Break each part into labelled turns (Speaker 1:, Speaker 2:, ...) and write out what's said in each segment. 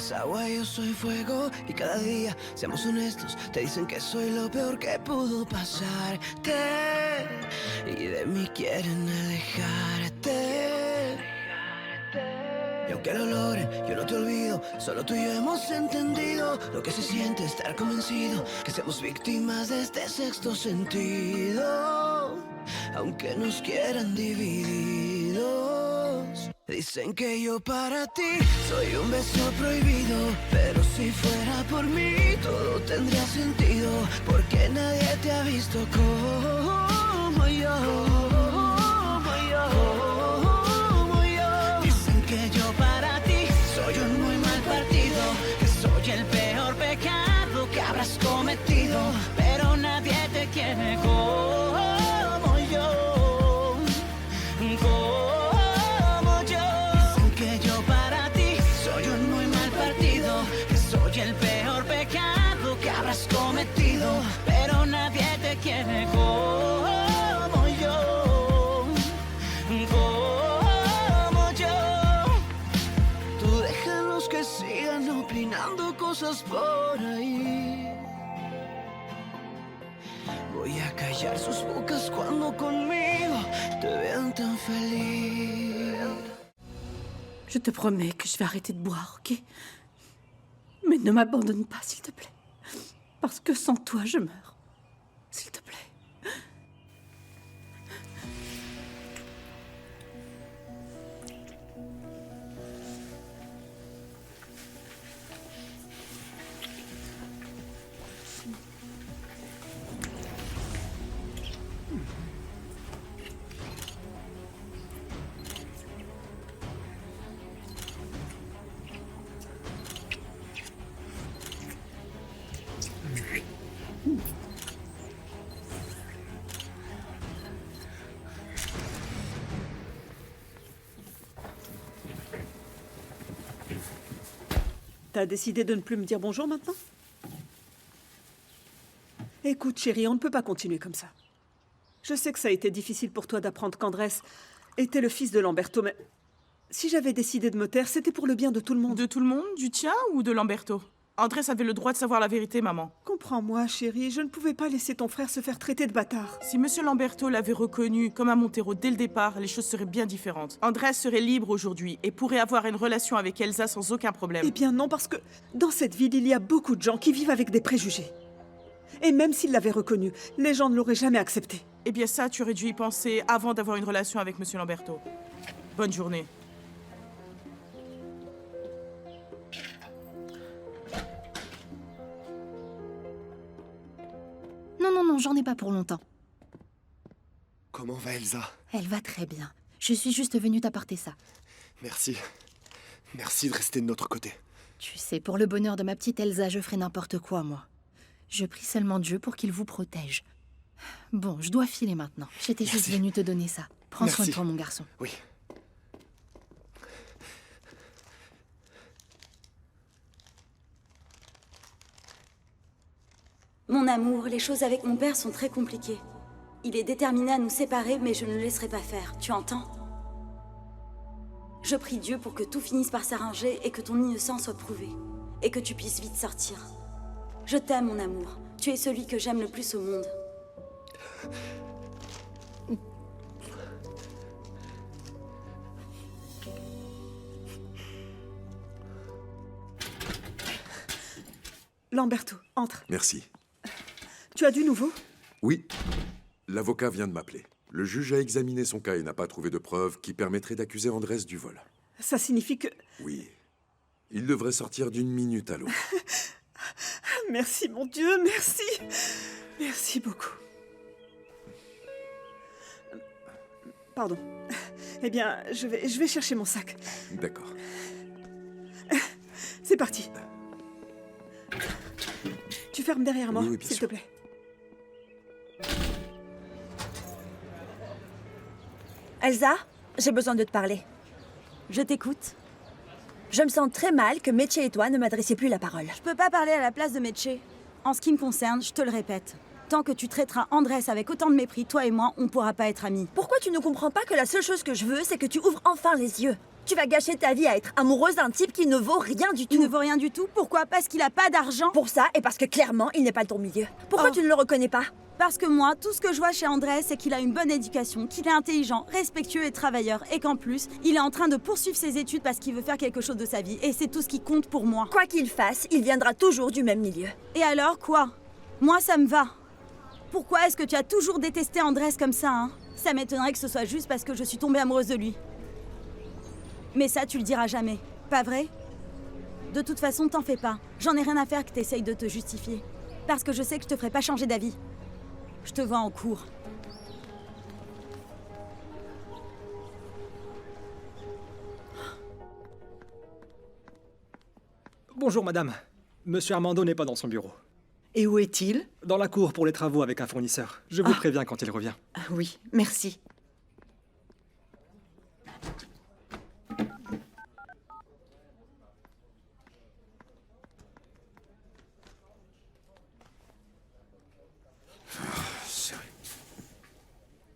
Speaker 1: eres agua, yo soy fuego. Y cada día, seamos honestos, te dicen que soy lo peor que pudo pasarte. Y de mí quieren alejarte. Y aunque lo logren, yo no te olvido. Solo tú y yo hemos entendido lo que se siente estar convencido que somos víctimas de este sexto sentido. Aunque nos quieran divididos. Dicen que yo para ti soy un beso prohibido, pero si fuera por mí todo tendría sentido, porque nadie te ha visto como yo. Dicen que yo para ti soy un muy mal partido, que soy el peor pecado que habrás cometido, pero nadie te quiere como yo. Como yo. Dicen que yo para ti soy un muy mal partido, que soy el peor pecado que habrás cometido, pero nadie te quiere como yo. Como yo. Tú déjalos que sigan opinando cosas por ahí. Voy a callar sus bocas cuando conmigo te vean tan feliz.
Speaker 2: Je te promets que je vais arrêter de boire, ok? Mais ne m'abandonne pas, s'il te plaît. Parce que sans toi, je meurs. S'il te plaît. T'as décidé de ne plus me dire bonjour maintenant? Écoute, chérie, on ne peut pas continuer comme ça. Je sais que ça a été difficile pour toi d'apprendre qu'Andrés était le fils de Lamberto, mais si j'avais décidé de me taire, c'était pour le bien de tout le monde.
Speaker 3: De tout le monde? Du tien ou de Lamberto? Andrés avait le droit de savoir la vérité, maman.
Speaker 2: Comprends-moi, chérie, je ne pouvais pas laisser ton frère se faire traiter de bâtard.
Speaker 3: Si Monsieur Lamberto l'avait reconnu comme un Montero dès le départ, les choses seraient bien différentes. Andrés serait libre aujourd'hui et pourrait avoir une relation avec Elsa sans aucun problème.
Speaker 2: Eh bien non, parce que dans cette ville, il y a beaucoup de gens qui vivent avec des préjugés. Et même s'il l'avait reconnu, les gens ne l'auraient jamais accepté.
Speaker 3: Eh bien ça, tu aurais dû y penser avant d'avoir une relation avec Monsieur Lamberto. Bonne journée.
Speaker 4: Non, j'en ai pas pour longtemps.
Speaker 5: Comment va Elsa?
Speaker 4: Elle va très bien. Je suis juste venue t'apporter ça.
Speaker 5: Merci. Merci de rester de notre côté.
Speaker 4: Tu sais, pour le bonheur de ma petite Elsa, je ferai n'importe quoi, moi. Je prie seulement Dieu pour qu'il vous protège. Bon, je dois filer maintenant. J'étais juste venue te donner ça. Prends soin de toi, mon garçon.
Speaker 5: Oui.
Speaker 6: Mon amour, les choses avec mon père sont très compliquées. Il est déterminé à nous séparer, mais je ne le laisserai pas faire. Tu entends? Je prie Dieu pour que tout finisse par s'arranger et que ton innocence soit prouvée. Et que tu puisses vite sortir. Je t'aime, mon amour. Tu es celui que j'aime le plus au monde.
Speaker 2: Lamberto, entre.
Speaker 7: Merci.
Speaker 2: Tu as du nouveau?
Speaker 7: Oui. L'avocat vient de m'appeler. Le juge a examiné son cas et n'a pas trouvé de preuves qui permettraient d'accuser Andrés du vol.
Speaker 2: Ça signifie que...
Speaker 7: Oui. Il devrait sortir d'une minute à l'autre.
Speaker 2: Merci, mon Dieu, merci. Merci beaucoup. Pardon. Eh bien, je vais chercher mon sac.
Speaker 7: D'accord.
Speaker 2: C'est parti. Tu fermes derrière moi,
Speaker 7: Oui, bien
Speaker 2: s'il
Speaker 7: sûr.
Speaker 2: te plaît.
Speaker 8: Elsa, j'ai besoin de te parler.
Speaker 6: Je t'écoute.
Speaker 8: Je me sens très mal que Meche et toi ne m'adressiez plus la parole.
Speaker 6: Je peux pas parler à la place de Meche. En ce qui me concerne, je te le répète. Tant que tu traiteras Andrés avec autant de mépris, toi et moi, on pourra pas être amis.
Speaker 8: Pourquoi tu ne comprends pas que la seule chose que je veux, c'est que tu ouvres enfin les yeux? Tu vas gâcher ta vie à être amoureuse d'un type qui ne vaut rien du
Speaker 6: Il ne
Speaker 8: tout.
Speaker 6: vaut rien du tout. Pourquoi? Parce qu'il a pas d'argent.
Speaker 8: Pour ça, et parce que clairement, il n'est pas de ton milieu. Pourquoi
Speaker 6: Oh.
Speaker 8: tu ne le reconnais pas?
Speaker 6: Parce que moi, tout ce que je vois chez Andrés, c'est qu'il a une bonne éducation, qu'il est intelligent, respectueux et travailleur, et qu'en plus, il est en train de poursuivre ses études parce qu'il veut faire quelque chose de sa vie, et c'est tout ce qui compte pour moi.
Speaker 8: Quoi qu'il fasse, il viendra toujours du même milieu.
Speaker 6: Et alors, quoi? Moi, ça me va. Pourquoi est-ce que tu as toujours détesté Andrés comme ça, hein? Ça m'étonnerait que ce soit juste parce que je suis tombée amoureuse de lui. Mais ça, tu le diras jamais, pas vrai? De toute façon, t'en fais pas. J'en ai rien à faire que t'essayes de te justifier. Parce que je sais que je te ferai pas changer d'avis. Je te vois en cours.
Speaker 9: Bonjour madame. Monsieur Armando n'est pas dans son bureau.
Speaker 10: Et où est-il?
Speaker 9: Dans la cour pour les travaux avec un fournisseur. Je vous préviens quand il revient.
Speaker 10: Ah oui, merci.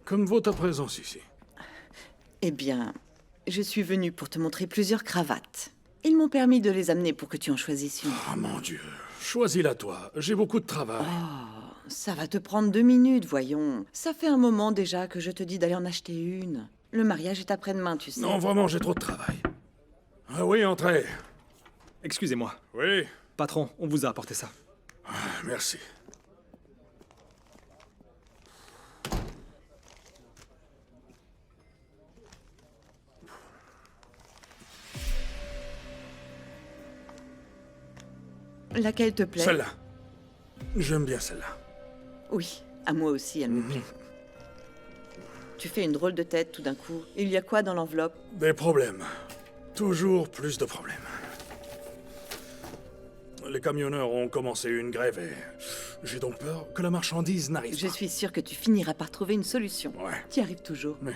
Speaker 11: Comme vaut ta présence ici?
Speaker 10: Eh bien, je suis venue pour te montrer plusieurs cravates. Ils m'ont permis de les amener pour que tu en choisisses une.
Speaker 11: Ah mon Dieu, choisis-la toi, j'ai beaucoup de travail.
Speaker 10: Ça va te prendre 2 minutes, voyons. Ça fait un moment déjà que je te dis d'aller en acheter une. Le mariage est après-demain, tu sais.
Speaker 11: Non, vraiment, j'ai trop de travail. Ah oui, entrez.
Speaker 9: Excusez-moi.
Speaker 11: Oui,
Speaker 9: Patron, on vous a apporté ça.
Speaker 11: merci.
Speaker 10: Laquelle te plaît?
Speaker 11: Celle-là. J'aime bien celle-là.
Speaker 10: Oui, à moi aussi, elle me plaît. Tu fais une drôle de tête tout d'un coup. Il y a quoi dans l'enveloppe?
Speaker 11: Des problèmes. Toujours plus de problèmes. Les camionneurs ont commencé une grève et j'ai donc peur que la marchandise n'arrive
Speaker 10: Je
Speaker 11: pas.
Speaker 10: suis sûre que tu finiras par trouver une solution.
Speaker 11: Ouais.
Speaker 10: Tu y arrives toujours.
Speaker 11: Mais...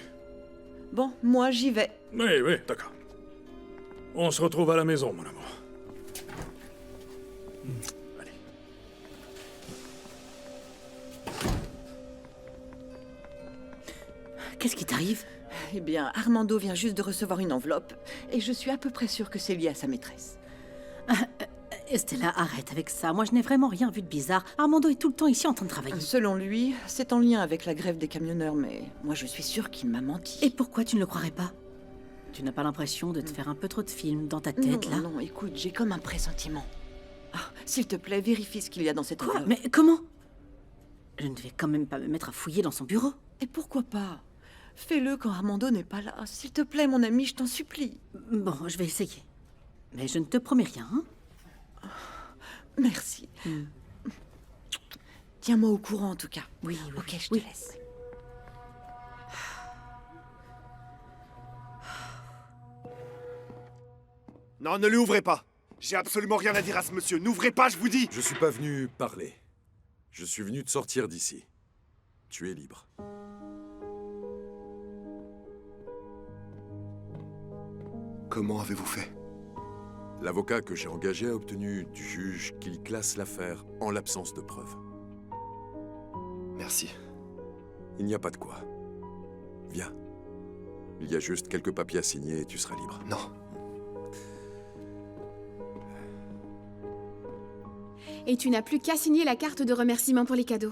Speaker 10: Bon, moi j'y vais.
Speaker 11: Oui, oui, d'accord. On se retrouve à la maison, mon amour. Allez.
Speaker 10: Qu'est-ce qui t'arrive? Eh bien, Armando vient juste de recevoir une enveloppe et je suis à peu près sûre que c'est lié à sa maîtresse.
Speaker 12: Estella, arrête avec ça. Moi, je n'ai vraiment rien vu de bizarre. Armando est tout le temps ici en train de travailler.
Speaker 10: Selon lui, c'est en lien avec la grève des camionneurs, mais moi je suis sûre qu'il m'a menti.
Speaker 12: Et pourquoi tu ne le croirais pas? Tu n'as pas l'impression de te faire un peu trop de films dans ta tête, là?
Speaker 10: Non, écoute, j'ai comme un pressentiment. Ah, s'il te plaît, vérifie ce qu'il y a dans cette
Speaker 12: Quoi?
Speaker 10: enveloppe.
Speaker 12: Mais comment? Je ne vais quand même pas me mettre à fouiller dans son bureau.
Speaker 10: Et pourquoi pas? Fais-le quand Armando n'est pas là. S'il te plaît, mon ami, je t'en supplie.
Speaker 12: Bon, je vais essayer. Mais je ne te promets rien, hein?
Speaker 10: Merci. Tiens-moi au courant, en tout cas.
Speaker 12: Oui, oui.
Speaker 10: Ok, je
Speaker 12: oui.
Speaker 10: te laisse.
Speaker 5: Non, ne lui ouvrez pas. J'ai absolument rien à dire à ce monsieur. N'ouvrez pas, je vous dis.
Speaker 7: Je suis pas venu parler. Je suis venu te sortir d'ici. Tu es libre.
Speaker 5: Comment avez-vous fait?
Speaker 7: L'avocat que j'ai engagé a obtenu du juge qu'il classe l'affaire en l'absence de preuves.
Speaker 5: Merci.
Speaker 7: Il n'y a pas de quoi. Viens. Il y a juste quelques papiers à signer et tu seras libre.
Speaker 5: Non.
Speaker 13: Et tu n'as plus qu'à signer la carte de remerciement pour les cadeaux.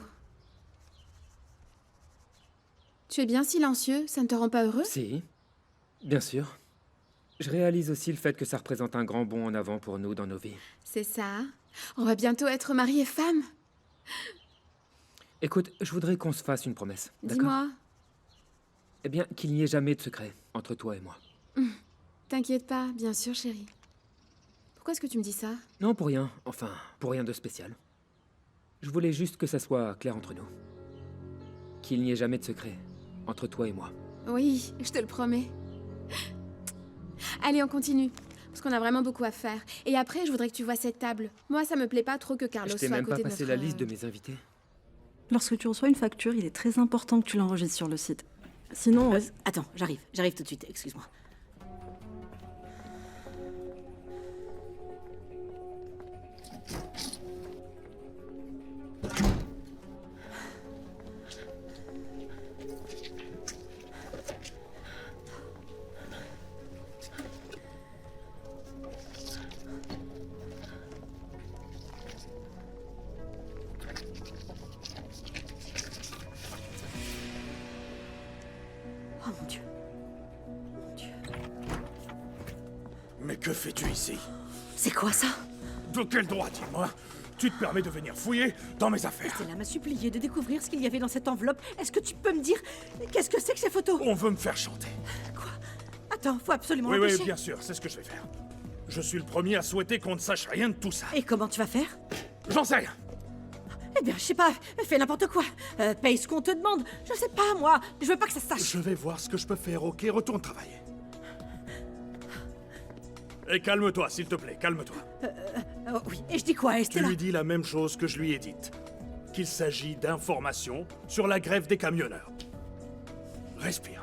Speaker 13: Tu es bien silencieux, ça ne te rend pas heureux?
Speaker 14: Si, bien sûr. Je réalise aussi le fait que ça représente un grand bond en avant pour nous dans nos vies.
Speaker 13: C'est ça. On va bientôt être mari et femme.
Speaker 14: Écoute, je voudrais qu'on se fasse une promesse, d'accord?
Speaker 13: Dis-moi.
Speaker 14: Eh bien, qu'il n'y ait jamais de secret entre toi et moi.
Speaker 13: T'inquiète pas, bien sûr, chérie. Pourquoi est-ce que tu me dis ça?
Speaker 14: Non, pour rien. Enfin, pour rien de spécial. Je voulais juste que ça soit clair entre nous. Qu'il n'y ait jamais de secret entre toi et moi.
Speaker 13: Oui, je te le promets. Allez, on continue. Parce qu'on a vraiment beaucoup à faire. Et après, je voudrais que tu vois cette table. Moi, ça me plaît pas trop que Carlos
Speaker 14: Je t'ai
Speaker 13: soit à
Speaker 14: même pas
Speaker 13: côté de
Speaker 14: passé
Speaker 13: notre...
Speaker 14: la liste de mes invités.
Speaker 15: Lorsque tu reçois une facture, il est très important que tu l'enregistres sur le site. Sinon...
Speaker 12: Attends, j'arrive tout de suite, excuse-moi.
Speaker 11: Que fais-tu ici?
Speaker 12: C'est quoi ça?
Speaker 11: De quel droit, dis-moi? Tu te permets de venir fouiller dans mes affaires?
Speaker 12: Estella m'a supplié de découvrir ce qu'il y avait dans cette enveloppe. Est-ce que tu peux me dire qu'est-ce que c'est que ces photos?
Speaker 11: On veut me faire chanter.
Speaker 12: Attends, faut absolument
Speaker 11: Oui,
Speaker 12: l'empêcher.
Speaker 11: oui, bien sûr, c'est ce que je vais faire. Je suis le premier à souhaiter qu'on ne sache rien de tout ça.
Speaker 12: Et comment tu vas faire?
Speaker 11: J'en sais rien.
Speaker 12: Eh bien, je sais pas, fais n'importe quoi. Paye ce qu'on te demande. Je sais pas, moi. Je veux pas que ça se sache.
Speaker 11: Je vais voir ce que je peux faire, ok? Retourne travailler. Et calme-toi, s'il te plaît, calme-toi.
Speaker 12: Oui, et je dis quoi,
Speaker 11: Tu
Speaker 12: Estella?
Speaker 11: lui dis la même chose que je lui ai dite. Qu'il s'agit d'informations sur la grève des camionneurs. Respire.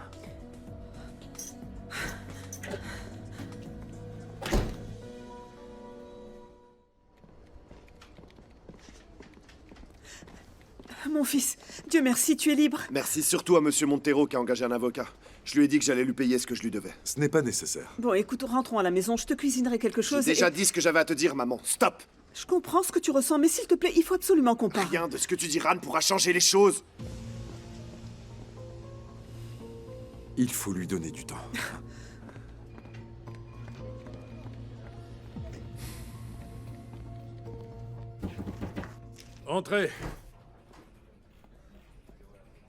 Speaker 2: Mon fils, Dieu merci, tu es libre.
Speaker 5: Merci surtout à Monsieur Montero qui a engagé un avocat. Je lui ai dit que j'allais lui payer ce que je lui devais.
Speaker 7: Ce n'est pas nécessaire.
Speaker 2: Bon, écoute, rentrons à la maison, je te cuisinerai quelque chose.
Speaker 5: J'ai déjà dit ce que j'avais à te dire, maman. Stop!
Speaker 2: Je comprends ce que tu ressens, mais s'il te plaît, il faut absolument qu'on parle.
Speaker 5: Rien de ce que tu diras ne pourra changer les choses.
Speaker 7: Il faut lui donner du temps.
Speaker 11: Entrez.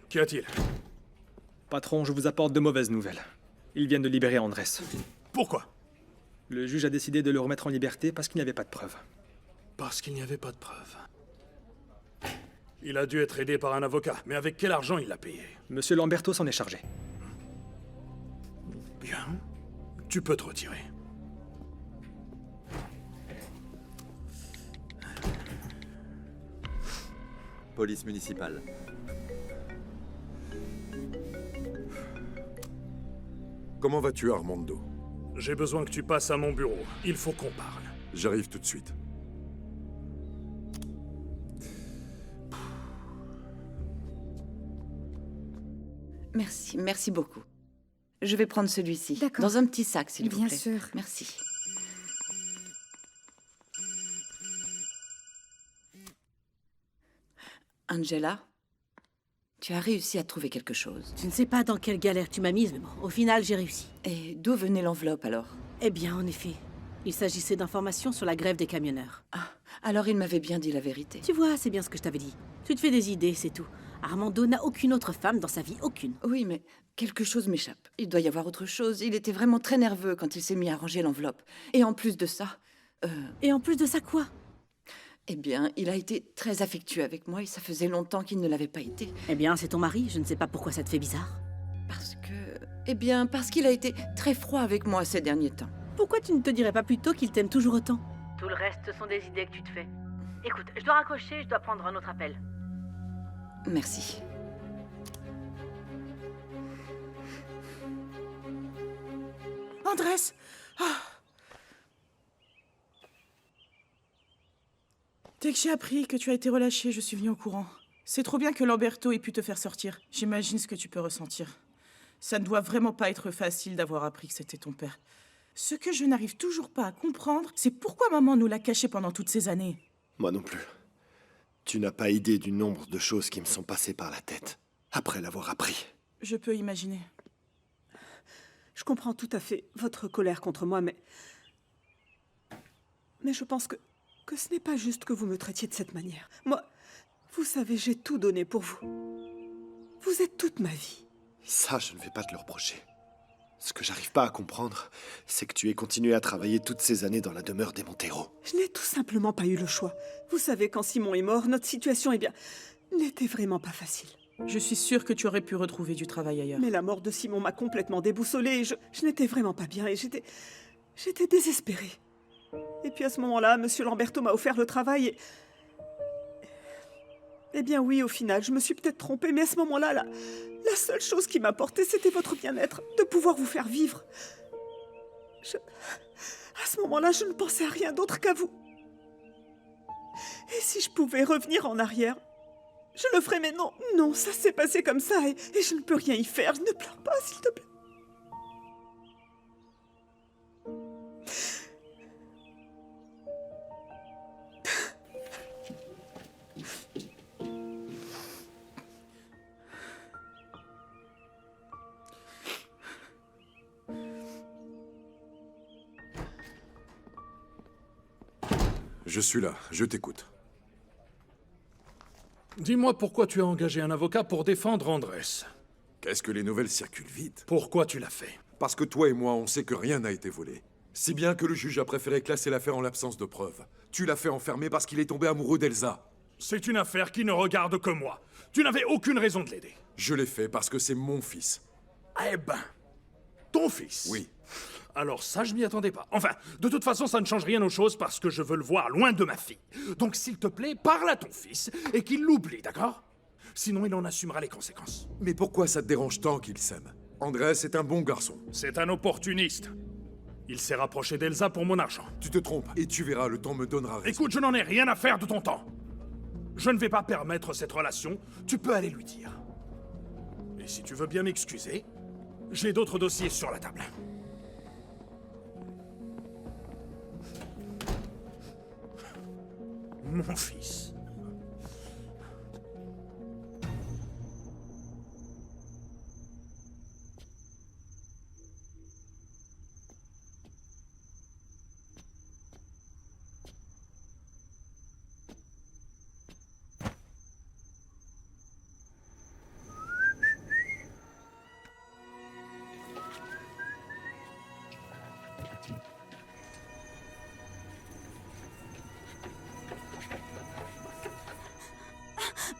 Speaker 11: Qu'y a-t-il?
Speaker 9: Patron, je vous apporte de mauvaises nouvelles. Ils viennent de libérer Andrés.
Speaker 11: Pourquoi?
Speaker 9: Le juge a décidé de le remettre en liberté parce qu'il n'y avait pas de preuves.
Speaker 11: Parce qu'il n'y avait pas de preuves. Il a dû être aidé par un avocat, mais avec quel argent il l'a payé?
Speaker 9: Monsieur Lamberto s'en est chargé.
Speaker 11: Bien. Tu peux te retirer.
Speaker 16: Police municipale.
Speaker 7: Comment vas-tu, Armando?
Speaker 11: J'ai besoin que tu passes à mon bureau. Il faut qu'on parle.
Speaker 7: J'arrive tout de suite.
Speaker 10: Merci, merci beaucoup. Je vais prendre celui-ci.
Speaker 8: D'accord.
Speaker 10: Dans un petit sac, s'il vous plaît.
Speaker 8: Bien sûr.
Speaker 10: Merci. Angela, tu as réussi à trouver quelque chose.
Speaker 12: Je ne sais pas dans quelle galère tu m'as mise, mais bon, au final, j'ai réussi.
Speaker 10: Et d'où venait l'enveloppe, alors?
Speaker 12: Eh bien, en effet, il s'agissait d'informations sur la grève des camionneurs.
Speaker 10: Ah, alors il m'avait bien dit la vérité.
Speaker 12: Tu vois, c'est bien ce que je t'avais dit. Tu te fais des idées, c'est tout. Armando n'a aucune autre femme dans sa vie, aucune.
Speaker 10: Oui, mais quelque chose m'échappe. Il doit y avoir autre chose. Il était vraiment très nerveux quand il s'est mis à ranger l'enveloppe. Et en plus de ça...
Speaker 12: Et en plus de ça, quoi?
Speaker 10: Eh bien, il a été très affectueux avec moi et ça faisait longtemps qu'il ne l'avait pas été.
Speaker 12: Eh bien, c'est ton mari. Je ne sais pas pourquoi ça te fait bizarre.
Speaker 10: Parce que... Eh bien, parce qu'il a été très froid avec moi ces derniers temps.
Speaker 12: Pourquoi tu ne te dirais pas plutôt qu'il t'aime toujours autant? Tout le reste, ce sont des idées que tu te fais. Écoute, je dois raccrocher, je dois prendre un autre appel.
Speaker 10: Merci.
Speaker 3: Andrés! Dès que j'ai appris que tu as été relâché, je suis venue au courant. C'est trop bien que Lamberto ait pu te faire sortir. J'imagine ce que tu peux ressentir. Ça ne doit vraiment pas être facile d'avoir appris que c'était ton père. Ce que je n'arrive toujours pas à comprendre, c'est pourquoi maman nous l'a caché pendant toutes ces années.
Speaker 5: Moi non plus. Tu n'as pas idée du nombre de choses qui me sont passées par la tête après l'avoir appris.
Speaker 3: Je peux imaginer.
Speaker 2: Je comprends tout à fait votre colère contre moi, mais je pense que ce n'est pas juste que vous me traitiez de cette manière. Moi, vous savez, j'ai tout donné pour vous. Vous êtes toute ma vie.
Speaker 5: Ça, je ne vais pas te le reprocher. Ce que j'arrive pas à comprendre, c'est que tu aies continué à travailler toutes ces années dans la demeure des Montero.
Speaker 2: Je n'ai tout simplement pas eu le choix. Vous savez, quand Simon est mort, notre situation, n'était vraiment pas facile.
Speaker 3: Je suis sûre que tu aurais pu retrouver du travail ailleurs.
Speaker 2: Mais la mort de Simon m'a complètement déboussolée et je n'étais vraiment pas bien et j'étais désespérée. Et puis à ce moment-là, Monsieur Lamberto m'a offert le travail et... Eh bien oui, au final, je me suis peut-être trompée, mais à ce moment-là, la seule chose qui m'importait, c'était votre bien-être, de pouvoir vous faire vivre. À ce moment-là, je ne pensais à rien d'autre qu'à vous. Et si je pouvais revenir en arrière, je le ferais, mais non, ça s'est passé comme ça et je ne peux rien y faire. Ne pleure pas, s'il te plaît.
Speaker 7: Je suis là, je t'écoute.
Speaker 11: Dis-moi pourquoi tu as engagé un avocat pour défendre Andrés.
Speaker 7: Qu'est-ce que les nouvelles circulent vite?
Speaker 11: Pourquoi tu l'as fait?
Speaker 7: Parce que toi et moi, on sait que rien n'a été volé. Si bien que le juge a préféré classer l'affaire en l'absence de preuves. Tu l'as fait enfermer parce qu'il est tombé amoureux d'Elsa.
Speaker 11: C'est une affaire qui ne regarde que moi. Tu n'avais aucune raison de l'aider.
Speaker 7: Je l'ai fait parce que c'est mon fils.
Speaker 11: Eh ben, ton fils?
Speaker 7: Oui.
Speaker 11: Alors ça, je m'y attendais pas. Enfin, de toute façon, ça ne change rien aux choses parce que je veux le voir loin de ma fille. Donc s'il te plaît, parle à ton fils et qu'il l'oublie, d'accord? Sinon, il en assumera les conséquences.
Speaker 7: Mais pourquoi ça te dérange tant qu'il s'aime? Andrés est un bon garçon.
Speaker 11: C'est un opportuniste. Il s'est rapproché d'Elsa pour mon argent.
Speaker 7: Tu te trompes, et tu verras, le temps me donnera raison.
Speaker 11: Écoute, je n'en ai rien à faire de ton temps. Je ne vais pas permettre cette relation, tu peux aller lui dire. Et si tu veux bien m'excuser, j'ai d'autres dossiers sur la table. Mon fils.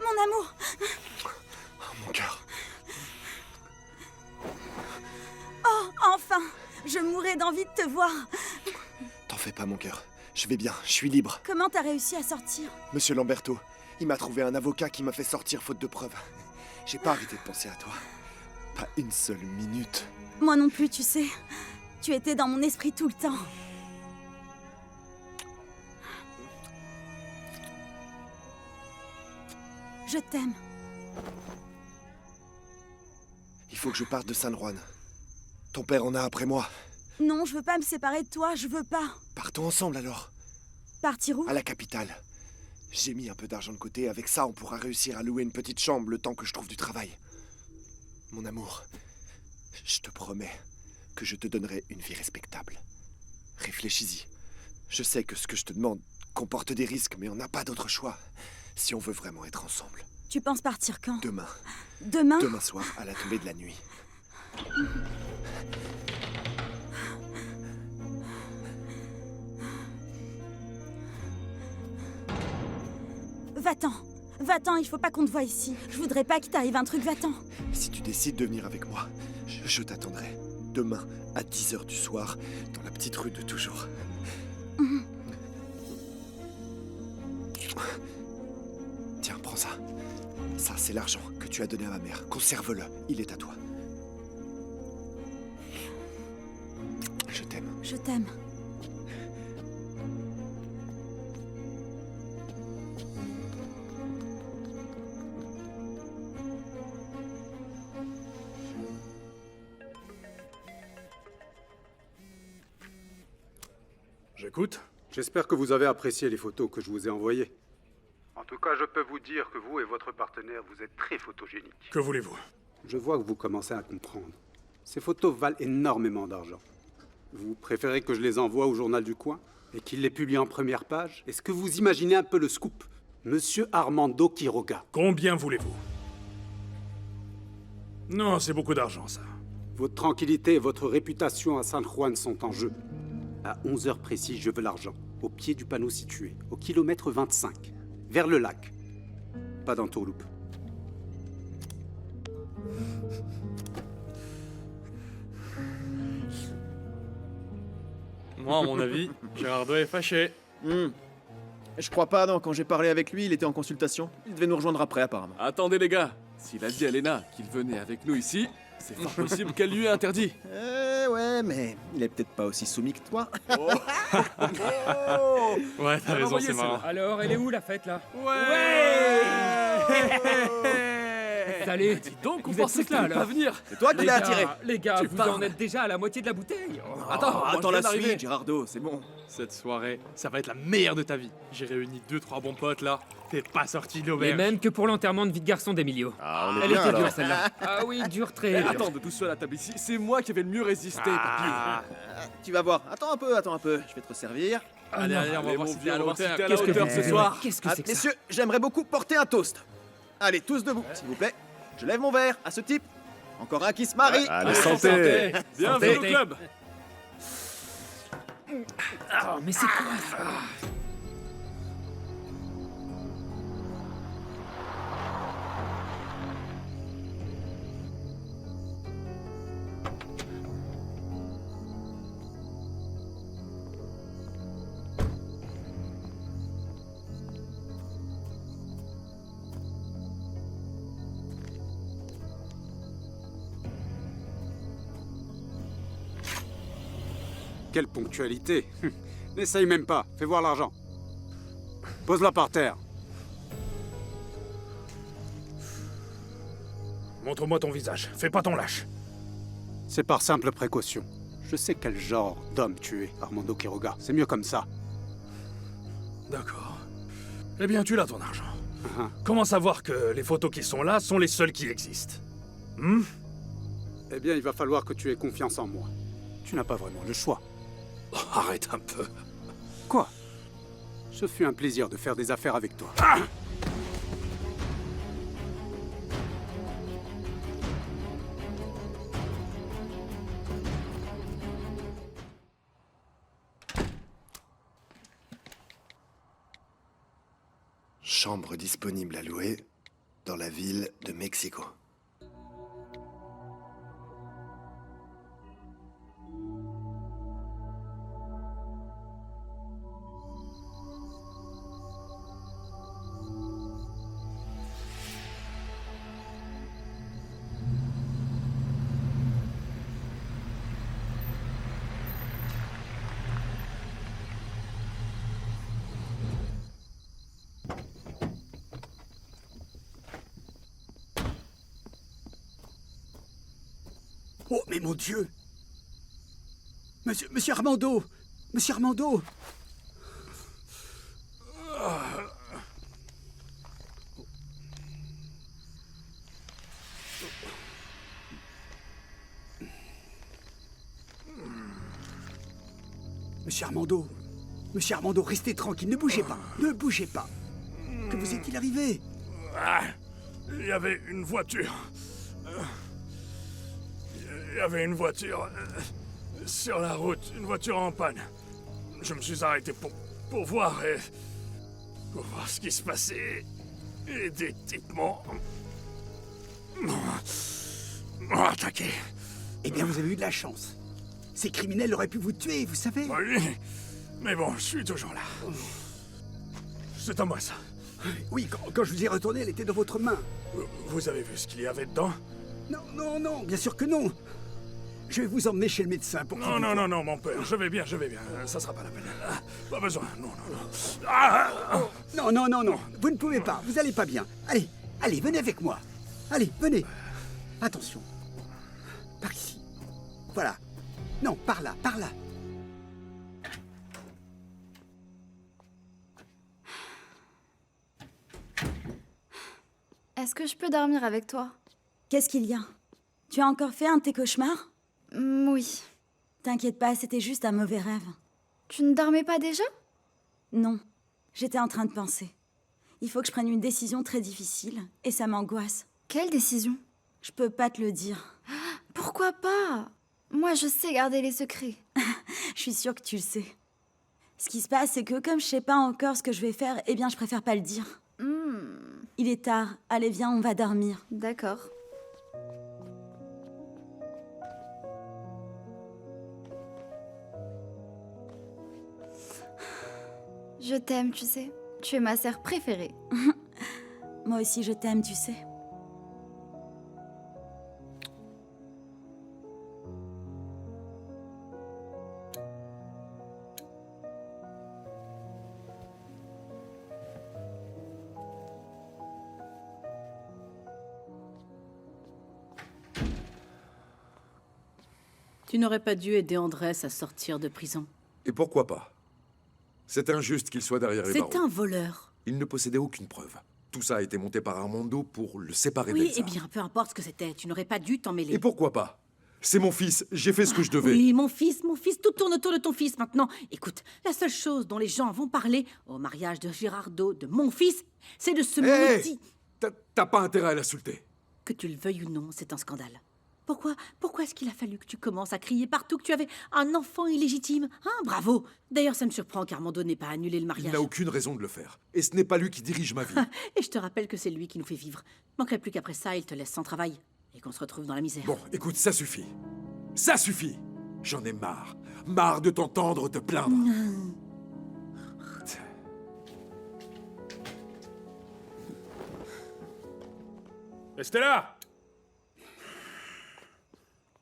Speaker 6: Mon amour!
Speaker 5: Mon cœur.
Speaker 6: Oh, enfin! Je mourrais d'envie de te voir.
Speaker 5: T'en fais pas, mon cœur. Je vais bien, je suis libre.
Speaker 6: Comment t'as réussi à sortir?
Speaker 5: Monsieur Lamberto, il m'a trouvé un avocat qui m'a fait sortir faute de preuves. J'ai pas arrêté de penser à toi. Pas une seule minute.
Speaker 6: Moi non plus, tu sais. Tu étais dans mon esprit tout le temps. Je t'aime.
Speaker 5: Il faut que je parte de San Juan. Ton père en a après moi.
Speaker 6: Non, je veux pas me séparer de toi, je veux pas.
Speaker 5: Partons ensemble alors.
Speaker 6: Partir où?
Speaker 5: À la capitale. J'ai mis un peu d'argent de côté. Avec ça, on pourra réussir à louer une petite chambre le temps que je trouve du travail. Mon amour, je te promets que je te donnerai une vie respectable. Réfléchis-y. Je sais que ce que je te demande comporte des risques, mais on n'a pas d'autre choix si on veut vraiment être ensemble.
Speaker 6: Tu penses partir quand?
Speaker 5: Demain.
Speaker 6: Demain?
Speaker 5: Demain soir, à la tombée de la nuit.
Speaker 6: Va-t'en. Va-t'en, il faut pas qu'on te voie ici. Je voudrais pas qu'il t'arrive un truc, va-t'en.
Speaker 5: Si tu décides de venir avec moi, je t'attendrai. Demain, à 10h du soir, dans la petite rue de toujours. Tiens, prends ça. Ça, c'est l'argent que tu as donné à ma mère. Conserve-le, il est à toi. Je t'aime.
Speaker 6: Je t'aime.
Speaker 11: J'écoute.
Speaker 17: J'espère que vous avez apprécié les photos que je vous ai envoyées.
Speaker 18: En tout cas, je peux vous dire que vous et votre partenaire, vous êtes très photogéniques.
Speaker 11: Que voulez-vous?
Speaker 17: Je vois que vous commencez à comprendre. Ces photos valent énormément d'argent. Vous préférez que je les envoie au journal du coin et qu'il les publie en première page? Est-ce que vous imaginez un peu le scoop? Monsieur Armando Quiroga.
Speaker 11: Combien voulez-vous? Non, c'est beaucoup d'argent, ça.
Speaker 17: Votre tranquillité et votre réputation à San Juan sont en jeu. À 11h précises, je veux l'argent. Au pied du panneau situé, au kilomètre 25. Vers le lac. Pas d'entourloupe.
Speaker 9: Moi, à mon avis, Gerardo est fâché.
Speaker 19: Je crois pas, non. Quand j'ai parlé avec lui, il était en consultation. Il devait nous rejoindre après, apparemment.
Speaker 20: Attendez, les gars. S'il a dit à Lena qu'il venait avec nous ici, c'est fort possible qu'elle lui ait interdit.
Speaker 19: Ouais, mais il est peut-être pas aussi soumis que toi.
Speaker 9: Ouais, t'as raison, c'est marrant.
Speaker 14: Alors, elle est où la fête là?
Speaker 20: Ouais.
Speaker 14: Allez,
Speaker 20: dis donc, on
Speaker 14: vous
Speaker 20: pensait
Speaker 14: êtes
Speaker 20: que t'allais
Speaker 14: là,
Speaker 20: pas venir.
Speaker 19: C'est toi qui l'as attiré.
Speaker 14: Les gars,
Speaker 20: Tu
Speaker 14: vous
Speaker 20: parles.
Speaker 14: en êtes déjà à la moitié de la bouteille.
Speaker 19: Attends la suite, Gerardo, c'est bon.
Speaker 9: Cette soirée, ça va être la meilleure de ta vie. J'ai réuni 2-3 bons potes là. T'es pas sorti de
Speaker 14: Et
Speaker 9: l'auberge.
Speaker 14: même que pour l'enterrement de vie de garçon d'Emilio.
Speaker 20: Ah, on est
Speaker 14: Elle
Speaker 20: bien,
Speaker 14: était
Speaker 20: alors.
Speaker 14: dure celle-là. Ah oui, dure, très dure.
Speaker 20: Attends, de tout seul à la table ici, c'est moi qui avais le mieux résisté, papy.
Speaker 19: Tu vas voir. Attends un peu. Je vais te resservir.
Speaker 20: Allez,
Speaker 3: non.
Speaker 20: allez, on va voir
Speaker 19: mon
Speaker 20: si t'es
Speaker 19: vieux,
Speaker 20: à la
Speaker 19: on va voir si
Speaker 20: hauteur.
Speaker 19: t'es à la
Speaker 20: Qu'est-ce que
Speaker 19: hauteur
Speaker 20: vous
Speaker 19: ce
Speaker 20: faites
Speaker 19: soir.
Speaker 14: Qu'est-ce que c'est que ça?
Speaker 19: Messieurs, j'aimerais beaucoup porter un toast. Allez, tous debout, s'il vous plaît. Je lève mon verre à ce type. Encore un qui se marie.
Speaker 20: Allez, santé. Bienvenue au club.
Speaker 14: Oh, mais c'est quoi ça?
Speaker 17: Quelle ponctualité. N'essaye même pas. Fais voir l'argent. Pose-la par terre.
Speaker 11: Montre-moi ton visage. Fais pas ton lâche.
Speaker 17: C'est par simple précaution. Je sais quel genre d'homme tu es, Armando Quiroga. C'est mieux comme ça.
Speaker 11: D'accord. Eh bien, tu l'as ton argent. Comment savoir que les photos qui sont là sont les seules qui existent?
Speaker 17: Eh bien, il va falloir que tu aies confiance en moi. Tu n'as pas vraiment le choix.
Speaker 11: Oh, arrête un peu.
Speaker 17: Quoi? Ce fut un plaisir de faire des affaires avec toi.
Speaker 5: Chambre disponible à louer dans la ville de Mexico.
Speaker 21: Oh, mais mon Dieu! Monsieur Armando! Monsieur Armando! Monsieur Armando! Monsieur Armando, restez tranquille, ne bougez pas! Ne bougez pas! Que vous est-il arrivé?
Speaker 11: Il y avait une voiture. Il y avait une voiture sur la route, une voiture en panne. Je me suis arrêté pour voir ce qui se passait. Et des types m'ont attaqué.
Speaker 21: Eh bien, vous avez eu de la chance. Ces criminels auraient pu vous tuer, vous savez.
Speaker 11: Oui, mais bon, je suis toujours là. C'est à moi, ça.
Speaker 21: Oui, quand je vous ai retourné, elle était dans votre main.
Speaker 11: Vous avez vu ce qu'il y avait dedans?
Speaker 21: Non, bien sûr que non. Je vais vous emmener chez le médecin pour qu'il vous voie.
Speaker 11: Non, mon père, je vais bien. Ça sera pas la peine. Pas besoin, non.
Speaker 21: Non, vous ne pouvez pas, vous allez pas bien. Allez, venez avec moi. Allez, venez. Attention. Par ici. Voilà. Non, par là.
Speaker 22: Est-ce que je peux dormir avec toi?
Speaker 6: Qu'est-ce qu'il y a? Tu as encore fait un de tes cauchemars?
Speaker 22: Oui.
Speaker 6: T'inquiète pas, c'était juste un mauvais rêve.
Speaker 22: Tu ne dormais pas déjà?
Speaker 6: Non. J'étais en train de penser. Il faut que je prenne une décision très difficile, et ça m'angoisse.
Speaker 22: Quelle décision?
Speaker 6: Je peux pas te le dire.
Speaker 22: Pourquoi pas? Moi, je sais garder les secrets.
Speaker 6: Je suis sûre que tu le sais. Ce qui se passe, c'est que comme je sais pas encore ce que je vais faire, eh bien, je préfère pas le dire. Il est tard. Allez, viens, on va dormir.
Speaker 22: D'accord. Je t'aime, tu sais. Tu es ma sœur préférée.
Speaker 6: Moi aussi, je t'aime, tu sais.
Speaker 12: Tu n'aurais pas dû aider Andrés à sortir de prison.
Speaker 7: Et pourquoi pas? C'est injuste qu'il soit derrière les barreaux.
Speaker 12: C'est un voleur.
Speaker 7: Il ne possédait aucune preuve. Tout ça a été monté par Armando pour le séparer
Speaker 12: Oui,
Speaker 7: d'Elsa.
Speaker 12: eh bien, peu importe ce que c'était, tu n'aurais pas dû t'en mêler.
Speaker 7: Et pourquoi pas? C'est mon fils, j'ai fait ce que je devais.
Speaker 12: Oui, mon fils, tout tourne autour de ton fils maintenant. Écoute, la seule chose dont les gens vont parler au mariage de Gérardo, de mon fils, c'est de ce maudit...
Speaker 7: T'as pas intérêt à l'insulter.
Speaker 12: Que tu le veuilles ou non, c'est un scandale. Pourquoi est-ce qu'il a fallu que tu commences à crier partout que tu avais un enfant illégitime? Hein, bravo. D'ailleurs, ça me surprend qu'Armando n'ait pas annulé le mariage.
Speaker 7: Il n'a aucune raison de le faire. Et ce n'est pas lui qui dirige ma vie.
Speaker 12: Et je te rappelle que c'est lui qui nous fait vivre. Manquerait plus qu'après ça, il te laisse sans travail. Et qu'on se retrouve dans la misère.
Speaker 7: Bon, écoute, ça suffit. Ça suffit. J'en ai marre. Marre de t'entendre te plaindre.
Speaker 11: Estella!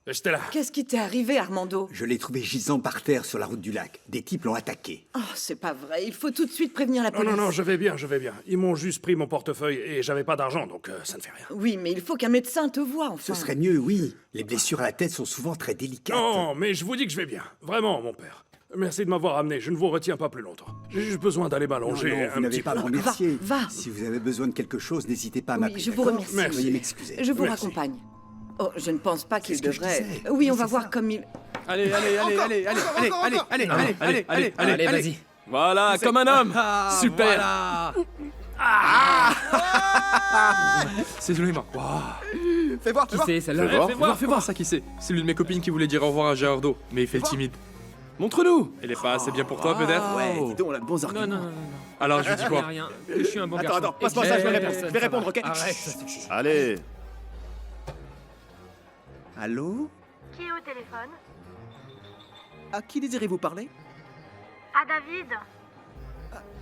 Speaker 11: Estella!
Speaker 10: Qu'est-ce qui t'est arrivé, Armando?
Speaker 21: Je l'ai trouvé gisant par terre sur la route du lac. Des types l'ont attaqué.
Speaker 10: Oh, c'est pas vrai. Il faut tout de suite prévenir la police.
Speaker 11: Non, je vais bien. Ils m'ont juste pris mon portefeuille et j'avais pas d'argent, donc ça ne fait rien.
Speaker 10: Oui, mais il faut qu'un médecin te voie, enfin.
Speaker 21: Ce serait mieux, oui. Les blessures à la tête sont souvent très délicates.
Speaker 11: Non, mais je vous dis que je vais bien. Vraiment, mon père. Merci de m'avoir amené. Je ne vous retiens pas plus longtemps. J'ai juste besoin d'aller m'allonger
Speaker 21: Non, vous n'avez pas à me remercier.
Speaker 10: Va.
Speaker 21: Si vous avez besoin de quelque chose, n'hésitez pas à m'appeler.
Speaker 10: Oui, je vous remercie.
Speaker 21: Veuillez m'excuser.
Speaker 10: Je vous raccompagne. Oh, je ne pense pas qu'il devrait... Oui, on va voir comme il...
Speaker 20: Allez,
Speaker 14: vas-y.
Speaker 20: Voilà, comme un homme. Super. C'est Zulema.
Speaker 19: Fais voir,
Speaker 14: Qui c'est, celle-là?
Speaker 20: Fais voir ça qui c'est. C'est l'une de mes copines qui voulait dire au revoir à Gérardo, mais il fait le timide. Montre-nous. Elle est pas assez bien pour toi, peut-être?
Speaker 19: Ouais, dis donc, on a de bons arguments.
Speaker 14: Non.
Speaker 20: Alors, je lui dis quoi?
Speaker 14: Rien. Je suis un bon garçon.
Speaker 19: Attends, passe-moi ça, je vais répondre. Je vais répondre, ok?
Speaker 14: Arrête, ça suffit.
Speaker 19: Allez. Allô?
Speaker 1: Qui est au téléphone?
Speaker 19: À qui désirez-vous parler?
Speaker 1: À David.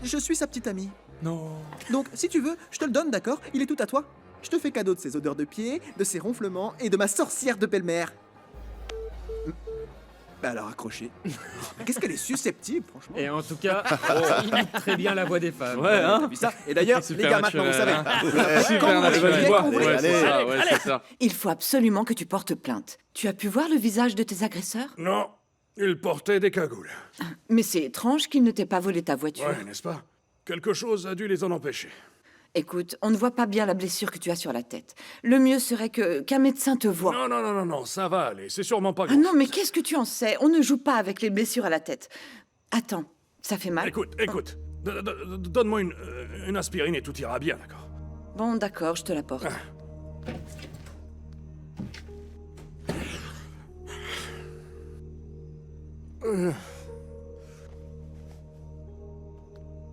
Speaker 19: Je suis sa petite amie.
Speaker 20: Non.
Speaker 19: Donc, si tu veux, je te le donne, d'accord? Il est tout à toi. Je te fais cadeau de ses odeurs de pied, de ses ronflements et de ma sorcière de belle-mère. Bah alors, accrochez. Qu'est-ce qu'elle est susceptible, franchement.
Speaker 14: Et en tout cas, il imite très bien la voix des femmes.
Speaker 20: Ouais, hein?
Speaker 19: T'as vu ça? Et d'ailleurs, les gars, maintenant, vous savez.
Speaker 20: Super naturel. Ouais, c'est ça.
Speaker 10: Il faut absolument que tu portes plainte. Tu as pu voir le visage de tes agresseurs?
Speaker 11: Non, ils portaient des cagoules.
Speaker 10: Mais c'est étrange qu'ils ne t'aient pas volé ta voiture.
Speaker 11: Ouais, n'est-ce pas? Quelque chose a dû les en empêcher.
Speaker 10: Écoute, on ne voit pas bien la blessure que tu as sur la tête. Le mieux serait qu'un médecin te voie.
Speaker 11: Non, ça va aller. C'est sûrement pas
Speaker 10: Ah
Speaker 11: grave.
Speaker 10: non, mais qu'est-ce que tu en sais? On ne joue pas avec les blessures à la tête. Attends, ça fait mal?
Speaker 11: Écoute. Donne-moi une aspirine et tout ira bien, d'accord?
Speaker 10: Bon, d'accord, je te la porte.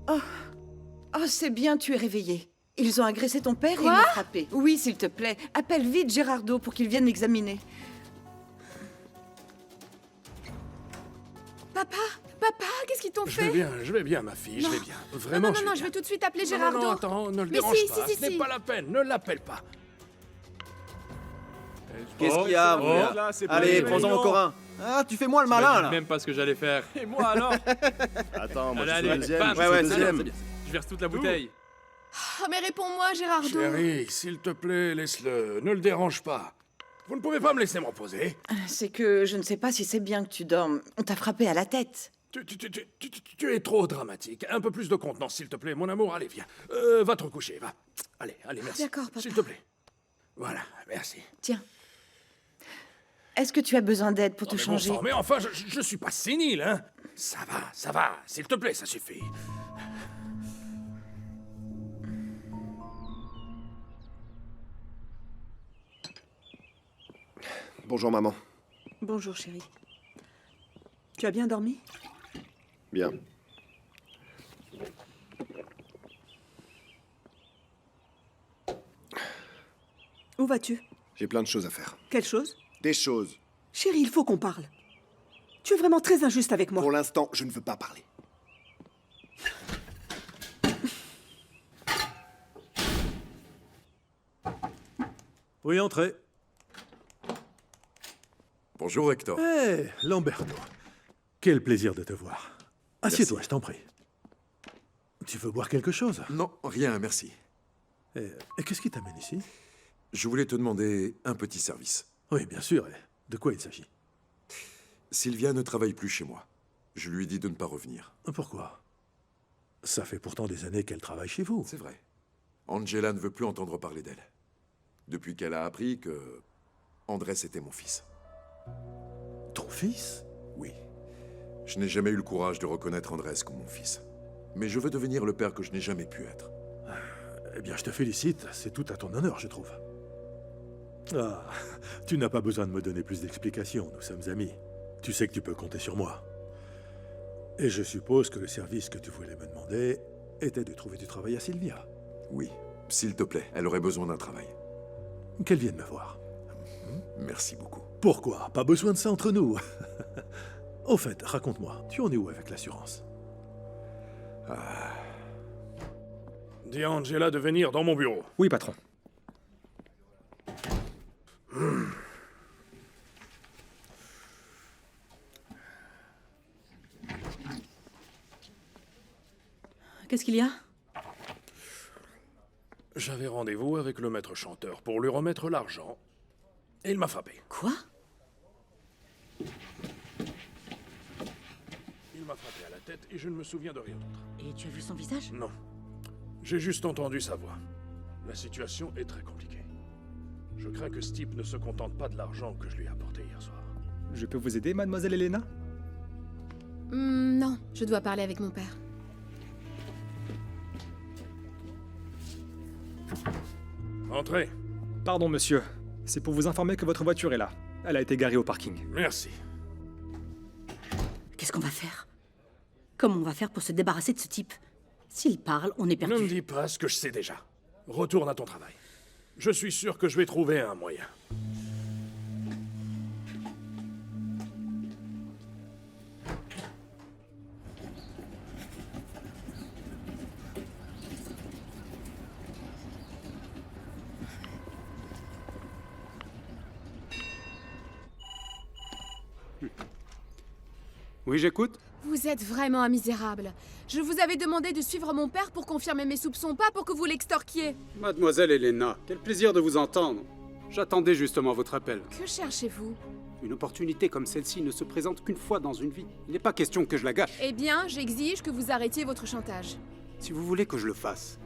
Speaker 10: Oh, c'est bien, tu es réveillé. Ils ont agressé ton père et ils m'ont frappé. Oui, s'il te plaît, appelle vite Gérardo pour qu'il vienne m'examiner.
Speaker 13: Papa, qu'est-ce qu'ils t'ont fait?
Speaker 11: Je vais bien, ma fille, je
Speaker 13: Non.
Speaker 11: vais bien. Vraiment,
Speaker 13: Non, je vais tout de suite appeler Gérardo.
Speaker 11: Non, attends, ne le
Speaker 13: Mais
Speaker 11: dérange
Speaker 13: si,
Speaker 11: pas.
Speaker 13: si,
Speaker 11: Ce n'est pas la peine, ne l'appelle pas.
Speaker 19: Qu'est-ce qu'il y a, mon gars? Allez, prends-en encore un. Ah, tu fais moi le malin, là.
Speaker 20: Même pas ce que j'allais faire.
Speaker 19: Et moi, alors? Attends, moi, je suis
Speaker 20: Allez,
Speaker 19: deuxième.
Speaker 20: bam,
Speaker 19: Ouais,
Speaker 20: c'est
Speaker 19: deuxième.
Speaker 20: Je verse toute la bouteille.
Speaker 13: Oh, mais réponds-moi, Gérardo.
Speaker 11: Chérie, s'il te plaît, laisse-le. Ne le dérange pas. Vous ne pouvez pas me laisser me reposer?
Speaker 10: C'est que je ne sais pas si c'est bien que tu dormes. On t'a frappé à la tête.
Speaker 11: Tu es trop dramatique. Un peu plus de contenance, s'il te plaît, mon amour. Allez, viens. Va te recoucher, va. Allez, merci.
Speaker 13: D'accord, papa.
Speaker 11: S'il te plaît. Voilà, merci.
Speaker 10: Tiens. Est-ce que tu as besoin d'aide pour te
Speaker 11: Mais bon
Speaker 10: changer?
Speaker 11: sang, mais enfin, je suis pas sénile, hein. Ça va. S'il te plaît, ça suffit.
Speaker 5: Bonjour, maman.
Speaker 2: Bonjour, chérie. Tu as bien dormi?
Speaker 5: Bien.
Speaker 2: Où vas-tu?
Speaker 5: J'ai plein de choses à faire.
Speaker 2: Quelle chose?
Speaker 5: Des choses.
Speaker 2: Chérie, il faut qu'on parle. Tu es vraiment très injuste avec moi.
Speaker 5: Pour l'instant, je ne veux pas parler.
Speaker 4: Oui, entrez.
Speaker 7: Bonjour, Hector.
Speaker 4: Eh, Lamberto. Quel plaisir de te voir. Assieds-toi, je t'en prie. Tu veux boire quelque chose?
Speaker 7: Non, rien, merci.
Speaker 4: Et qu'est-ce qui t'amène ici?
Speaker 7: Je voulais te demander un petit service.
Speaker 4: Oui, bien sûr. De quoi il s'agit?
Speaker 7: Sylvia ne travaille plus chez moi. Je lui ai dit de ne pas revenir.
Speaker 4: Pourquoi? Ça fait pourtant des années qu'elle travaille chez vous.
Speaker 7: C'est vrai. Angela ne veut plus entendre parler d'elle. Depuis qu'elle a appris que Andrés était mon fils.
Speaker 4: Ton fils?
Speaker 7: Oui. Je n'ai jamais eu le courage de reconnaître Andrés comme mon fils. Mais je veux devenir le père que je n'ai jamais pu être.
Speaker 4: Eh bien, je te félicite. C'est tout à ton honneur, je trouve. Ah, tu n'as pas besoin de me donner plus d'explications. Nous sommes amis. Tu sais que tu peux compter sur moi. Et je suppose que le service que tu voulais me demander était de trouver du travail à Sylvia.
Speaker 7: Oui, s'il te plaît, elle aurait besoin d'un travail.
Speaker 4: Qu'elle vienne me voir.
Speaker 7: Merci beaucoup.
Speaker 4: Pourquoi? Pas besoin de ça entre nous. Au fait, raconte-moi, tu en es où avec l'assurance?
Speaker 11: Dis à Angela de venir dans mon bureau.
Speaker 14: Oui, patron.
Speaker 12: Qu'est-ce qu'il y a?
Speaker 11: J'avais rendez-vous avec le maître chanteur pour lui remettre l'argent. Et il m'a frappé.
Speaker 12: Quoi?
Speaker 11: Il m'a frappé à la tête et je ne me souviens de rien d'autre.
Speaker 12: Et tu as vu son visage?
Speaker 11: Non. J'ai juste entendu sa voix. La situation est très compliquée. Je crains que ce type ne se contente pas de l'argent que je lui ai apporté hier soir.
Speaker 14: Je peux vous aider, mademoiselle Elena?
Speaker 13: Non, je dois parler avec mon père.
Speaker 11: Entrez.
Speaker 14: Pardon, monsieur. C'est pour vous informer que votre voiture est là. Elle a été garée au parking.
Speaker 11: Merci.
Speaker 12: Qu'est-ce qu'on va faire? Comment on va faire pour se débarrasser de ce type? S'il parle, on est perdu.
Speaker 11: Ne me dis pas ce que je sais déjà. Retourne à ton travail. Je suis sûr que je vais trouver un moyen.
Speaker 17: Oui, j'écoute.
Speaker 13: Vous êtes vraiment un misérable. Je vous avais demandé de suivre mon père pour confirmer mes soupçons, pas pour que vous l'extorquiez.
Speaker 17: Mademoiselle Elena, quel plaisir de vous entendre. J'attendais justement votre appel.
Speaker 13: Que cherchez-vous?
Speaker 17: Une opportunité comme celle-ci ne se présente qu'une fois dans une vie. Il n'est pas question que je la gâche.
Speaker 13: Eh bien, j'exige que vous arrêtiez votre chantage.
Speaker 17: Si vous voulez que je le fasse,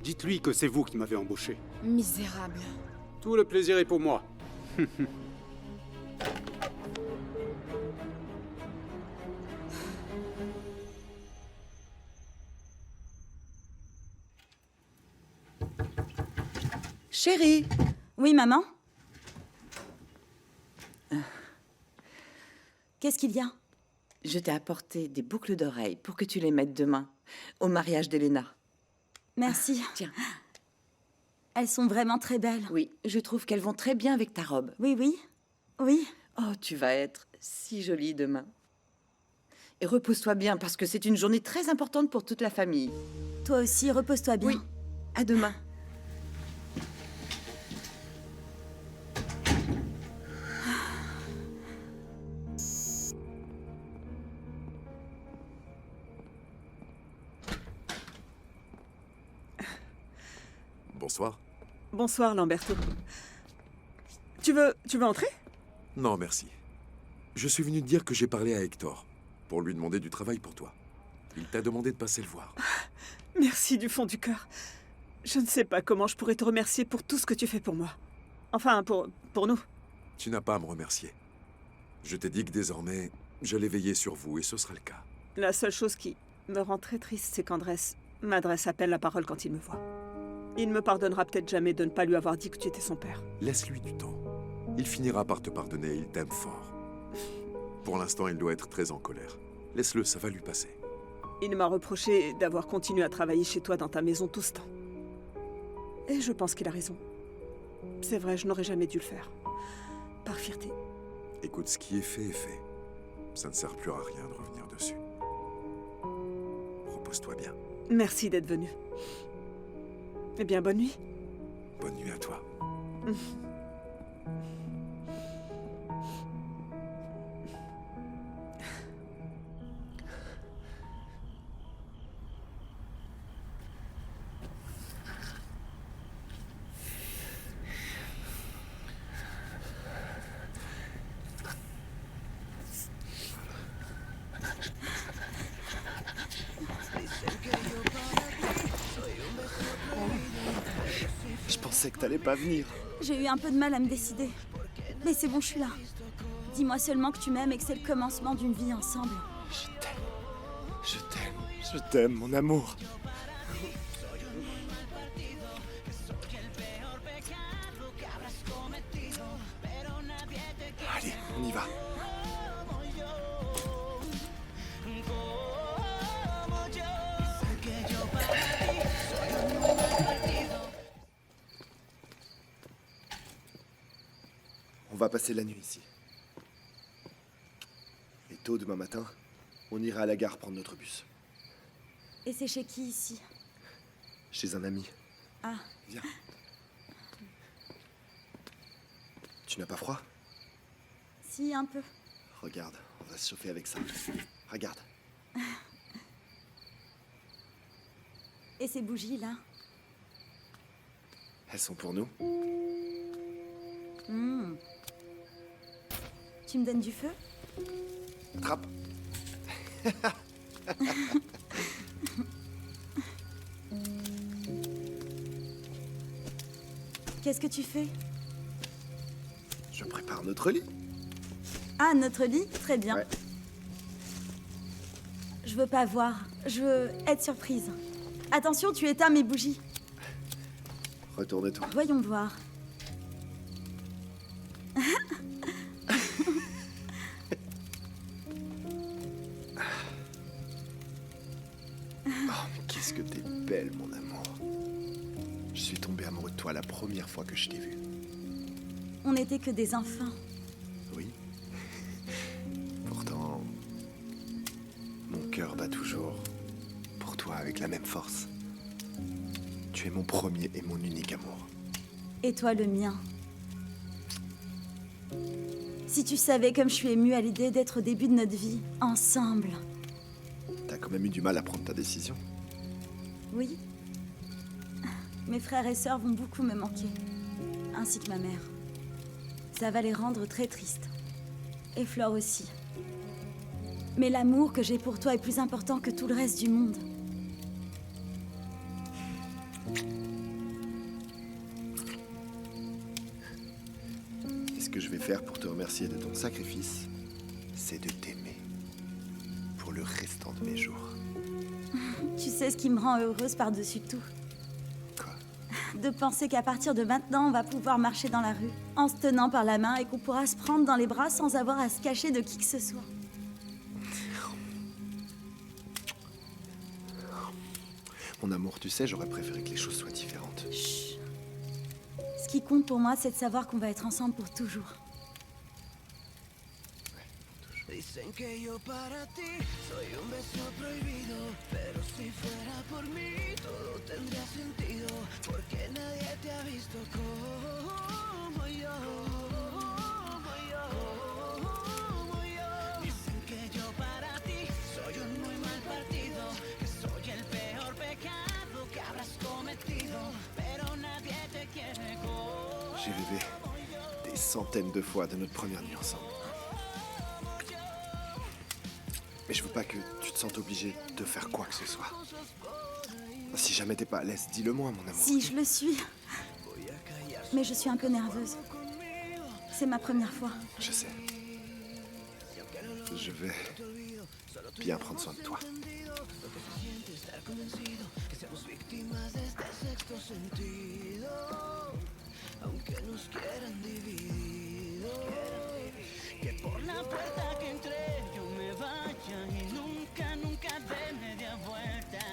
Speaker 17: dites-lui que c'est vous qui m'avez embauché.
Speaker 13: Misérable.
Speaker 17: Tout le plaisir est pour moi.
Speaker 10: Chérie.
Speaker 6: Oui, maman? Qu'est-ce qu'il y a?
Speaker 10: Je t'ai apporté des boucles d'oreilles pour que tu les mettes demain, au mariage d'Elena.
Speaker 6: Merci.
Speaker 10: Tiens.
Speaker 6: Elles sont vraiment très belles.
Speaker 10: Oui, je trouve qu'elles vont très bien avec ta robe.
Speaker 6: Oui, oui. Oui.
Speaker 10: Oh, tu vas être si jolie demain. Et repose-toi bien, parce que c'est une journée très importante pour toute la famille.
Speaker 6: Toi aussi, repose-toi bien.
Speaker 10: Oui. À demain.
Speaker 7: Bonsoir.
Speaker 2: Bonsoir, Lamberto. Tu veux entrer?
Speaker 7: Non, merci. Je suis venu te dire que j'ai parlé à Hector, pour lui demander du travail pour toi. Il t'a demandé de passer le voir.
Speaker 2: Merci du fond du cœur. Je ne sais pas comment je pourrais te remercier pour tout ce que tu fais pour moi. Enfin, pour nous.
Speaker 7: Tu n'as pas à me remercier. Je t'ai dit que désormais, j'allais veiller sur vous, et ce sera le cas.
Speaker 2: La seule chose qui me rend très triste, c'est qu'Andrés m'adresse à peine la parole quand il me voit. Il ne me pardonnera peut-être jamais de ne pas lui avoir dit que tu étais son père.
Speaker 7: Laisse-lui du temps. Il finira par te pardonner, il t'aime fort. Pour l'instant, il doit être très en colère. Laisse-le, ça va lui passer.
Speaker 2: Il m'a reproché d'avoir continué à travailler chez toi dans ta maison tout ce temps. Et je pense qu'il a raison. C'est vrai, je n'aurais jamais dû le faire. Par fierté.
Speaker 7: Écoute, ce qui est fait est fait. Ça ne sert plus à rien de revenir dessus. Repose-toi bien.
Speaker 2: Merci d'être venu. Eh bien, bonne nuit.
Speaker 7: Bonne nuit à toi.
Speaker 5: Je pensais que t'allais pas venir.
Speaker 6: J'ai eu un peu de mal à me décider. Mais c'est bon, je suis là. Dis-moi seulement que tu m'aimes et que c'est le commencement d'une vie ensemble.
Speaker 5: Je t'aime. Je t'aime. Je t'aime, mon amour. Allez, on y va. On va passer la nuit ici. Et tôt demain matin, on ira à la gare prendre notre bus.
Speaker 6: Et c'est chez qui ici?
Speaker 5: Chez un ami.
Speaker 6: Ah.
Speaker 5: Viens. Tu n'as pas froid?
Speaker 6: Si, un peu.
Speaker 5: Regarde, on va se chauffer avec ça. Regarde.
Speaker 6: Et ces bougies là?
Speaker 5: Elles sont pour nous.
Speaker 6: Tu me donnes du feu?
Speaker 5: Attrape.
Speaker 6: Qu'est-ce que tu fais?
Speaker 5: Je prépare notre lit.
Speaker 6: Ah, notre lit? Très bien.
Speaker 5: Ouais.
Speaker 6: Je veux pas voir. Je veux être surprise. Attention, tu éteins mes bougies.
Speaker 5: Retourne-toi.
Speaker 6: Voyons voir.
Speaker 5: Oh, mais qu'est-ce que t'es belle, mon amour. Je suis tombé amoureux de toi la première fois que je t'ai vu.
Speaker 6: On n'était que des enfants.
Speaker 5: Oui. Pourtant, mon cœur bat toujours pour toi avec la même force. Tu es mon premier et mon unique amour.
Speaker 6: Et toi, le mien. Si tu savais comme je suis émue à l'idée d'être au début de notre vie, ensemble.
Speaker 5: T'as quand même eu du mal à prendre ta décision.
Speaker 6: Oui. Mes frères et sœurs vont beaucoup me manquer. Ainsi que ma mère. Ça va les rendre très tristes. Et Flore aussi. Mais l'amour que j'ai pour toi est plus important que tout le reste du monde.
Speaker 5: Et ce que je vais faire pour te remercier de ton sacrifice, c'est de t'aimer. Pour le restant de mes jours.
Speaker 6: Tu sais ce qui me rend heureuse par-dessus tout? De penser qu'à partir de maintenant, on va pouvoir marcher dans la rue, en se tenant par la main et qu'on pourra se prendre dans les bras sans avoir à se cacher de qui que ce soit.
Speaker 5: Mon amour, tu sais, j'aurais préféré que les choses soient différentes.
Speaker 6: Chut. Ce qui compte pour moi, c'est de savoir qu'on va être ensemble pour toujours.
Speaker 15: Dicen que yo para ti soy un beso prohibido, pero si fuera por mí todo tendría sentido, porque nadie te ha visto como yo, como yo. Dicen que yo para ti soy un muy mal partido, que soy el peor pecado que habrás cometido, pero nadie te quiere como
Speaker 5: J'ai rêvé des centaines de fois de notre première nuit ensemble. Mais je veux pas que tu te sentes obligé de faire quoi que ce soit. Si jamais t'es pas à l'aise, dis-le-moi, mon amour.
Speaker 6: Si, je le suis. Mais je suis un peu nerveuse. C'est ma première fois.
Speaker 5: Je sais. Je vais bien prendre soin de toi.
Speaker 15: Que por la puerta que entré yo me vaya y nunca, nunca dé media vuelta.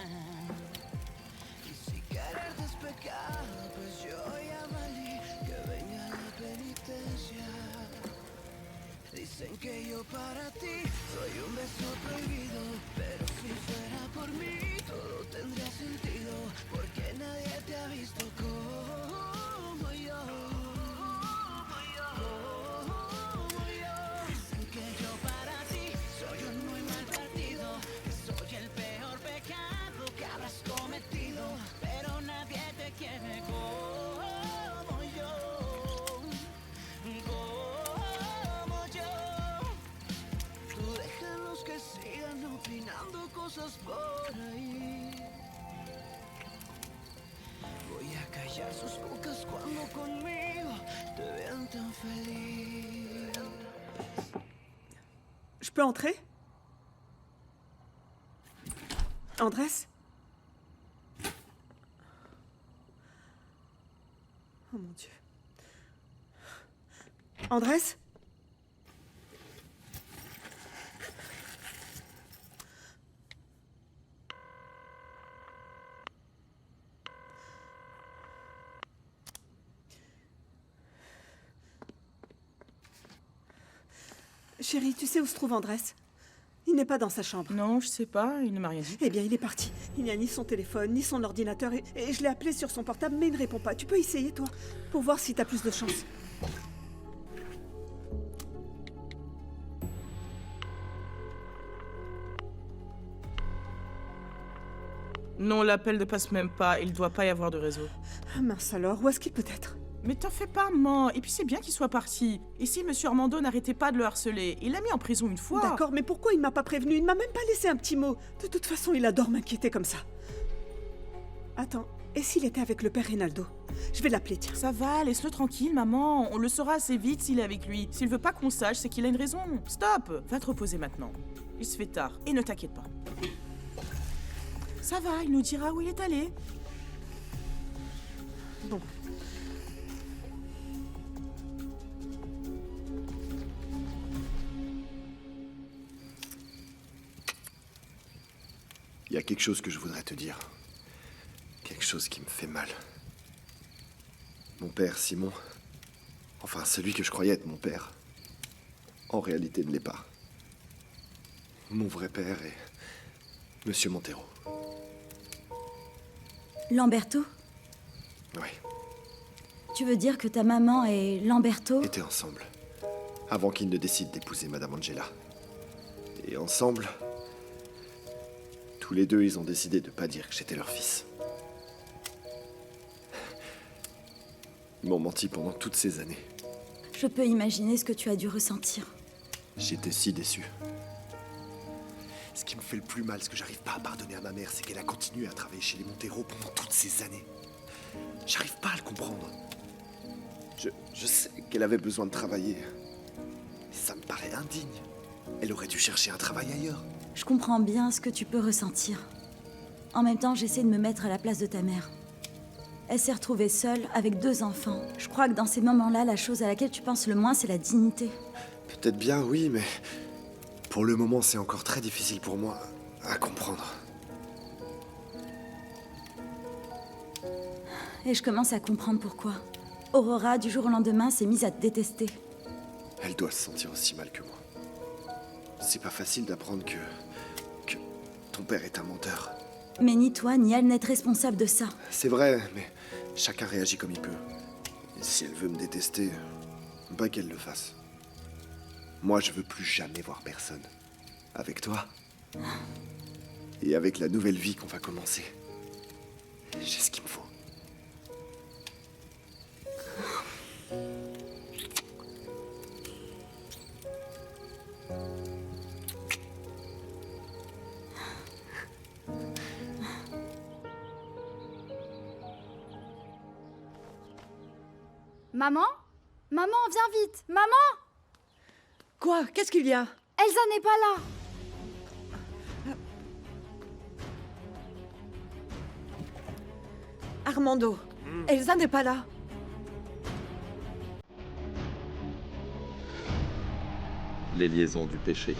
Speaker 15: Y si quererte es pecado, pues yo ya valí, que venga la penitencia. Dicen que yo para ti soy un beso prohibido, pero si fuera por mí todo tendría sentido, porque nadie te ha visto como yo. Pero nadie te quiere como yo, como yo. Tú déjalos que sigan opinando cosas por ahí. Voy a callar sus bocas cuando conmigo te vean tan feliz.
Speaker 2: Je peux entrer? Andrés? Oh mon Dieu. Andrés? Chérie, tu sais où se trouve Andrés? Il n'est pas dans sa chambre.
Speaker 3: Non, je sais pas, il ne m'a rien dit.
Speaker 2: Eh bien, il est parti. Il n'y a ni son téléphone, ni son ordinateur, et je l'ai appelé sur son portable, mais il ne répond pas. Tu peux essayer, toi, pour voir si t'as plus de chance.
Speaker 3: Non, l'appel ne passe même pas, il doit pas y avoir de réseau.
Speaker 2: Ah mince alors, où est-ce qu'il peut être?
Speaker 3: Mais t'en fais pas, maman. Et puis c'est bien qu'il soit parti. Et si Monsieur Armando n'arrêtait pas de le harceler, il l'a mis en prison une fois.
Speaker 2: D'accord, mais pourquoi il m'a pas prévenu? Il m'a même pas laissé un petit mot. De toute façon, il adore m'inquiéter comme ça. Attends, et s'il était avec le père Reynaldo? Je vais l'appeler, tiens.
Speaker 3: Ça va, laisse-le tranquille, maman. On le saura assez vite s'il est avec lui. S'il veut pas qu'on sache, c'est qu'il a une raison. Stop! Va te reposer maintenant. Il se fait tard. Et ne t'inquiète pas. Ça va, il nous dira où il est allé.
Speaker 2: Bon.
Speaker 5: Il y a quelque chose que je voudrais te dire. Quelque chose qui me fait mal. Mon père, Simon, enfin celui que je croyais être mon père, en réalité ne l'est pas. Mon vrai père est Monsieur Montero.
Speaker 6: Lamberto?
Speaker 5: Oui.
Speaker 6: Tu veux dire que ta maman et Lamberto
Speaker 5: Étaient ensemble, avant qu'ils ne décident d'épouser Madame Angela. Et ensemble, tous les deux, ils ont décidé de pas dire que j'étais leur fils. Ils m'ont menti pendant toutes ces années.
Speaker 6: Je peux imaginer ce que tu as dû ressentir.
Speaker 5: J'étais si déçu. Ce qui me fait le plus mal, ce que j'arrive pas à pardonner à ma mère, c'est qu'elle a continué à travailler chez les Montero pendant toutes ces années. J'arrive pas à le comprendre. Je sais qu'elle avait besoin de travailler. Mais ça me paraît indigne. Elle aurait dû chercher un travail ailleurs.
Speaker 6: Je comprends bien ce que tu peux ressentir. En même temps, j'essaie de me mettre à la place de ta mère. Elle s'est retrouvée seule, avec 2 enfants. Je crois que dans ces moments-là, la chose à laquelle tu penses le moins, c'est la dignité.
Speaker 5: Peut-être bien, oui, mais... pour le moment, c'est encore très difficile pour moi à comprendre.
Speaker 6: Et je commence à comprendre pourquoi. Aurora, du jour au lendemain, s'est mise à te détester.
Speaker 5: Elle doit se sentir aussi mal que moi. C'est pas facile d'apprendre que ton père est un menteur.
Speaker 6: Mais ni toi, ni elle n'êtes responsable de ça.
Speaker 5: C'est vrai, mais chacun réagit comme il peut. Et si elle veut me détester, pas qu'elle le fasse. Moi, je veux plus jamais voir personne. Avec toi. Et avec la nouvelle vie qu'on va commencer. J'ai ce qu'il me faut.
Speaker 1: Maman? Maman, viens vite! Maman!
Speaker 10: Quoi? Qu'est-ce qu'il y a?
Speaker 1: Elsa n'est pas là!
Speaker 10: Armando, Elsa n'est pas là.
Speaker 8: Les liaisons du péché.